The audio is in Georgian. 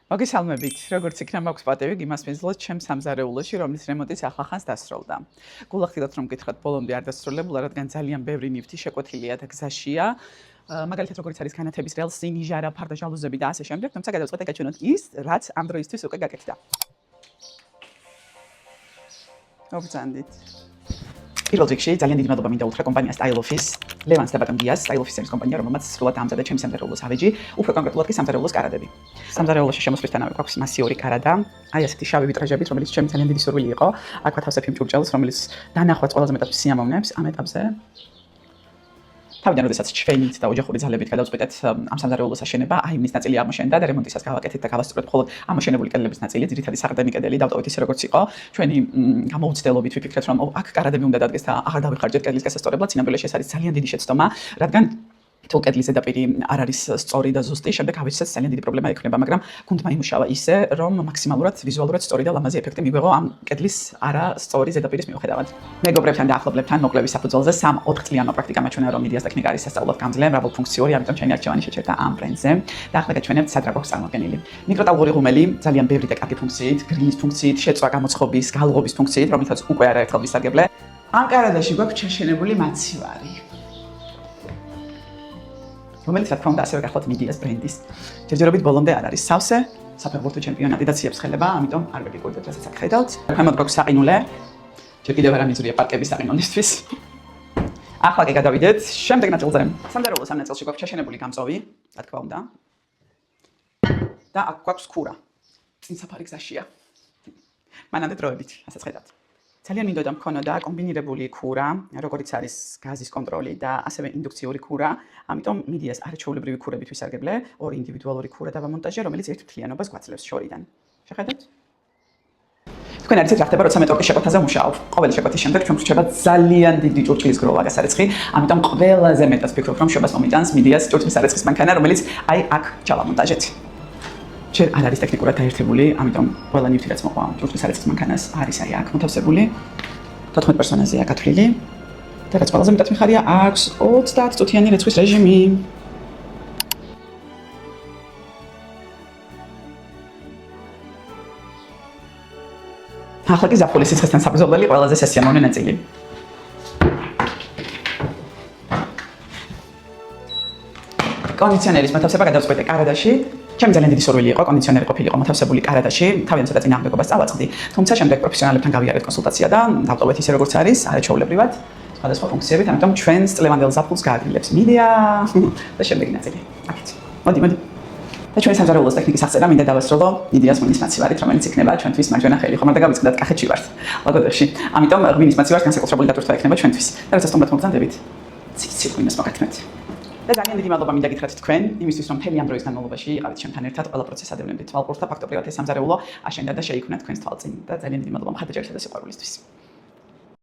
მოგესალმებით, როგორც იქნა მაქვს პატივი გიმასპინძლოთ ჩემს სამზარეულოში, რომლის რემონტიც ახლახანს დასრულდა. გულახდილად რომ გითხრათ, ბოლომდე არ დასრულებულა, რადგან ძალიან ბევრი ნივთი შეკვეთილია და გზაშია. მაგალითად, როგორც არის განათების რელსი, ნიჟარა, ფარდა ჟალუზები და ასე შემდეგ, თუმცა გადავწყვეტე გაჩვენოთ ის, რაც ამ დროისთვის უკვე გაკეთდა. მოგწანდით. პირველ რიგში ძალიან დიდი მადლობა მინდა უთხრა კომპანია Style Office, ლევანს და ბატონ გიას, Style Office-ის კომპანია, რომელმაც სრულად ამზადა ჩემს სამზარეულოს ავეჯი, უფრო კონკრეტულად კი სამზარეულოს კარადები. სამზარეულოში შემოსვლისთანავე გვაქვს მასიური კარადა, აი ასეთი შავი ვიტრაჟებით, რომელიც ჩემი ძალიან დიდი სურვილი იყო. აქ ვათავსებ იმ ჭურჭელს, რომელიც დანახვაც ყველაზე მეტად სიამოვნებს ამ ეტაპზე. თავიდან როდესაც ჩვენით და ოჯახური ძალებით გადავწყვეტეთ ამ სამზარეულოს აშენება, აი მის ნაწილი აღმოჩნდა და რემონტისას გავაკეთეთ და გავასწორეთ მხოლოდ ამოშენებული კედლების ნაწილი, ძირითადი საყრდენი კედელი დავტოვეთ ისე როგორც იყო. ჩვენი გამოუცდელობით ვიფიქრეთ, რომ აქ კარადები უნდა დადგეს და აღარ დავიხარჯეთ კედლის გასასწორებლად, სინამდვილეში ეს არის ძალიან დიდი შეცდომა, რადგან თუ კედლის ზედაპირი არ არის სწორი და ზუსტი, შემდეგ ავეჯსაც ძალიან დიდი პრობლემა ექნება, მაგრამ გუნდმა იმუშავა ისე, რომ მაქსიმალურად ვიზუალურად სწორი და ლამაზი ეფექტი მიიღო ამ კედლის არა სწორი ზედაპირის მიუხედავად. მეგობრებთან და ახლობლებთან მოკლევის საფუძველზე 3-4 წლიანი პრაქტიკა მაჩვენა, რომ მედიას ტექნიკა არის სასწავლო გამძლე, მრავალ ფუნქციური, ამიტომ ჩემი არჩევანი შეჩერდა ამ ბრენდზე და ახლა გაჩვენებთ სად რა გვაქვს წარმოქმნილი. მიკროტალღური ღუმელი, ძალიან ბევრი და კარგი ფუნქციით, გრილის ფუნქციით, შეწვა გამოცხობის, გალღობის ფუნქციით, რომლითაც უკვე არაერთხელ ვისარგებლე. ამ კარადაში გვაქვს ჩაშენებული მაცივარი. რომელიც რა თქმა უნდა ასევე გახლავთ მედიას ბრენდის. ჯერჯერობით ბოლომდე არ არის სავსე, საფეხბურთო ჩემპიონატი და ციებს ხელება, ამიტომ არ ვეგიგურდეთ, რასაც აქ ხედავთ. ქვემოთ გვაქვს საყინულე. ჯერ კიდევ არ ამიზურია პარკების საყინულისთვის. ახლა კი გადავიდეთ შემდეგ ნაწილზე. სამზარეულოს ამ ნაწილში გვაქვს ჩაშენებული გამწოვი, რა თქმა უნდა. და აქ გვაქვს ქურა. წინ საფარი გზაშია. მანამდე დროებით, რასაც ხედავთ. ძალიან მინდოდა მქონოდა კომბინირებული ქურა, როგორიც არის გაზის კონტროლი და ასევე ინდუქციური ქურა, ამიტომ მედიას არაჩვეულებრივი ქურებით ვისარგებლე, ორი ინდივიდუალური ქურა დავამონტაჟე, რომელიც ერთ მთლიანობას გვაძლევს შორიდან. შეხედავთ? თქვენ არიცით რა ხდება, როცა მე ტორტის შეკვეთაზე ვმუშაობ. ყოველი შეკვეთის შემდეგ ჩვენ ვრჩება ძალიან დიდი ჭურჭლის გროვა გასარეცხი, ამიტომ ყველაზე მეტად ვფიქრობ, რომ შობას მომიტანს მედიას ჭურჭლის სარეცხის მანქანა, რომელიც აი აქ ჩავამონტაჟეთ. ჯერ არ არის ტექნიკურად დაერთებული, ამიტომ ყველა ნივთი რაც მოყვა ჭურჭლის სარეცხის მანქანას არის აი აქ მოთავსებული. 14 პერსონაზეა გათვლილი. და რაც ყველაზე მეტად მიხარია, აქვს 30 წუთიანი რეცხვის რეჟიმი. ახლა კი ზაფხულის სიცხესთან საბრძოლველი ყველაზე სასიამოვნო ნაწილი. კონდიციონერის მოთავსება გადავწყვეტე კარადაში. ჩემი ძალიან დიდი სურვილი იყო კონდიციონერი ყოფილიყო მოთავსებული კარადაში, თავიანთი ცოტა წინააღმდეგობას წავაწყდი, თუმცა შემდეგ პროფესიონალებთან გავიარეთ კონსულტაცია და დავტოვეთ ისე როგორც არის, არაჩვეულებრივად, სხვადასხვა ფუნქციებით, ამიტომ ჩვენს წლევანდელ ზაფხულს გააგრძელებს მედია და შემდეგი ნაწილი. აქეთ. მოდი. და ჩვენი სამზარეულოს ტექნიკის აღწერა მინდა დავასრულო მედიას ღვინის მაცივარით, რომელიც იქნება ჩვენთვის მარჯვენა ხელი. ხომ არ დაგავიწყდათ, კახეთში ვართ, ლაგოდეხში. ამიტომ ღვინის მაცივარს განსაკუთრებული დატვირთვა ექნება ჩვენთვის. და როცა სტუმრად მოგზანდებით, ციცი ღვინოს მოგართმევთ. და ძალიან დიდი მადლობა მინდა გითხრათ თქვენ, იმისთვის რომ მთელი ამ დროის განმავლობაში იყავით ჩემთან ერთად, ყველა პროცესს ადევნებდით თვალყურს და ფაქტობრივად ეს სამზარეულო აშენდა და შეიქმნა თქვენს თვალწინ და ძალიან დიდი მადლობა მხარდაჭერისა და სიყვარულისთვის.